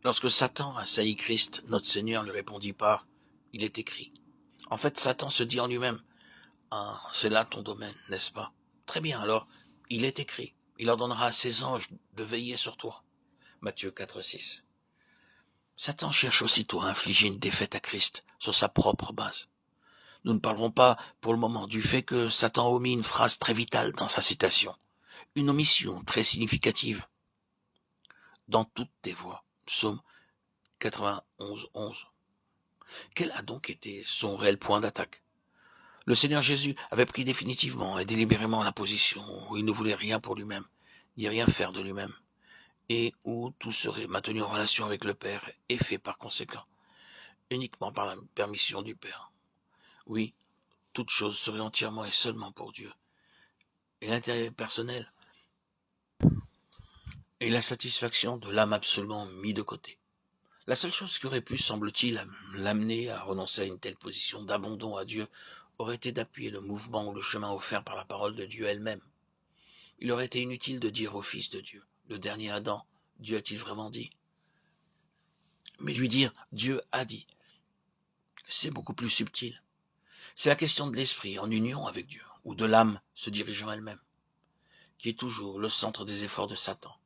Lorsque Satan assaillit Christ, notre Seigneur lui répondit par « Il est écrit ». En fait, Satan se dit en lui-même « Ah, c'est là ton domaine, n'est-ce pas? Très bien, alors, il est écrit. Il ordonnera à ses anges de veiller sur toi. » Matthieu 4, 6. Satan cherche aussitôt à infliger une défaite à Christ sur sa propre base. Nous ne parlerons pas pour le moment du fait que Satan a omis une phrase très vitale dans sa citation, une omission très significative dans toutes tes voies. Psaume 91, 11. Quel a donc été son réel point d'attaque? Le Seigneur Jésus avait pris définitivement et délibérément la position où il ne voulait rien pour lui-même, ni rien faire de lui-même, et où tout serait maintenu en relation avec le Père et fait par conséquent, uniquement par la permission du Père. Oui, toute chose serait entièrement et seulement pour Dieu. Et l'intérêt personnel et la satisfaction de l'âme absolument mis de côté. La seule chose qui aurait pu, semble-t-il, l'amener à renoncer à une telle position d'abandon à Dieu aurait été d'appuyer le mouvement ou le chemin offert par la parole de Dieu elle-même. Il aurait été inutile de dire au Fils de Dieu, le dernier Adam, Dieu a-t-il vraiment dit? Mais lui dire, Dieu a dit, c'est beaucoup plus subtil. C'est la question de l'esprit en union avec Dieu, ou de l'âme se dirigeant elle-même, qui est toujours le centre des efforts de Satan.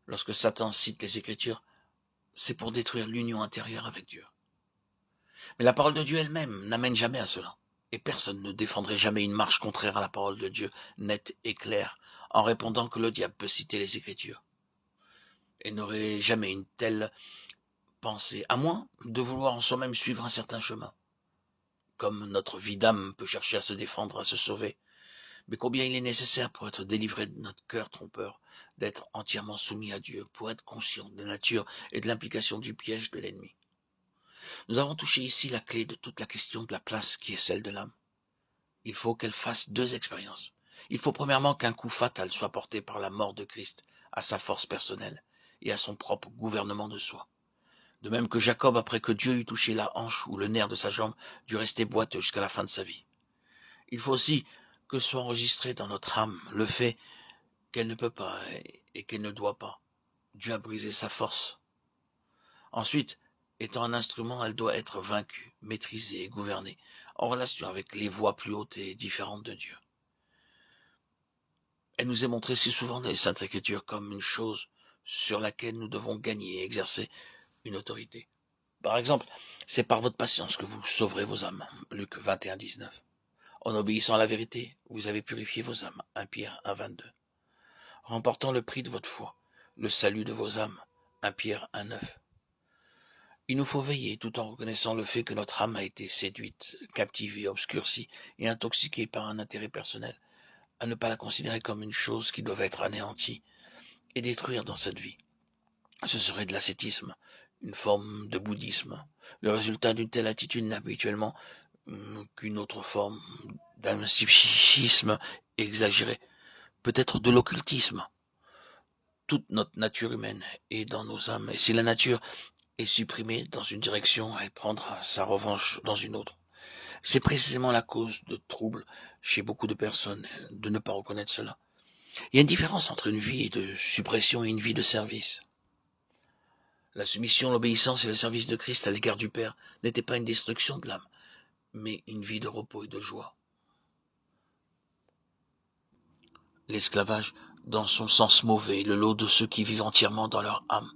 Lorsque Satan cite les Écritures, c'est pour détruire l'union intérieure avec Dieu. Mais la parole de Dieu elle-même n'amène jamais à cela. Et personne ne défendrait jamais une marche contraire à la parole de Dieu, nette et claire, en répondant que le diable peut citer les Écritures. Et n'aurait jamais une telle pensée, à moins de vouloir en soi-même suivre un certain chemin. Comme notre vie d'âme peut chercher à se défendre, à se sauver. Mais combien il est nécessaire pour être délivré de notre cœur trompeur, d'être entièrement soumis à Dieu, pour être conscient de la nature et de l'implication du piège de l'ennemi. Nous avons touché ici la clé de toute la question de la place qui est celle de l'âme. Il faut qu'elle fasse deux expériences. Il faut premièrement qu'un coup fatal soit porté par la mort de Christ à sa force personnelle et à son propre gouvernement de soi. De même que Jacob, après que Dieu eut touché la hanche ou le nerf de sa jambe, dut rester boiteux jusqu'à la fin de sa vie. Il faut aussi que soit enregistré dans notre âme le fait qu'elle ne peut pas et qu'elle ne doit pas. Dieu a brisé sa force. Ensuite, étant un instrument, elle doit être vaincue, maîtrisée et gouvernée, en relation avec les voies plus hautes et différentes de Dieu. Elle nous est montrée si souvent dans les Saintes Écritures comme une chose sur laquelle nous devons gagner et exercer une autorité. Par exemple, c'est par votre patience que vous sauverez vos âmes. Luc 21, 19. En obéissant à la vérité, vous avez purifié vos âmes. 1 Pierre 1, 22. Remportant le prix de votre foi, le salut de vos âmes. 1 Pierre 1, 9. Il nous faut veiller, tout en reconnaissant le fait que notre âme a été séduite, captivée, obscurcie et intoxiquée par un intérêt personnel, à ne pas la considérer comme une chose qui doit être anéantie et détruire dans cette vie. Ce serait de l'ascétisme, une forme de bouddhisme. Le résultat d'une telle attitude n'est habituellement qu'une autre forme d'un psychisme exagéré, peut-être de l'occultisme. Toute notre nature humaine est dans nos âmes, et si la nature est supprimée dans une direction, elle prendra sa revanche dans une autre. C'est précisément la cause de troubles chez beaucoup de personnes de ne pas reconnaître cela. Il y a une différence entre une vie de suppression et une vie de service. La soumission, l'obéissance et le service de Christ à l'égard du Père n'étaient pas une destruction de l'âme, mais une vie de repos et de joie. L'esclavage, dans son sens mauvais, est le lot de ceux qui vivent entièrement dans leur âme.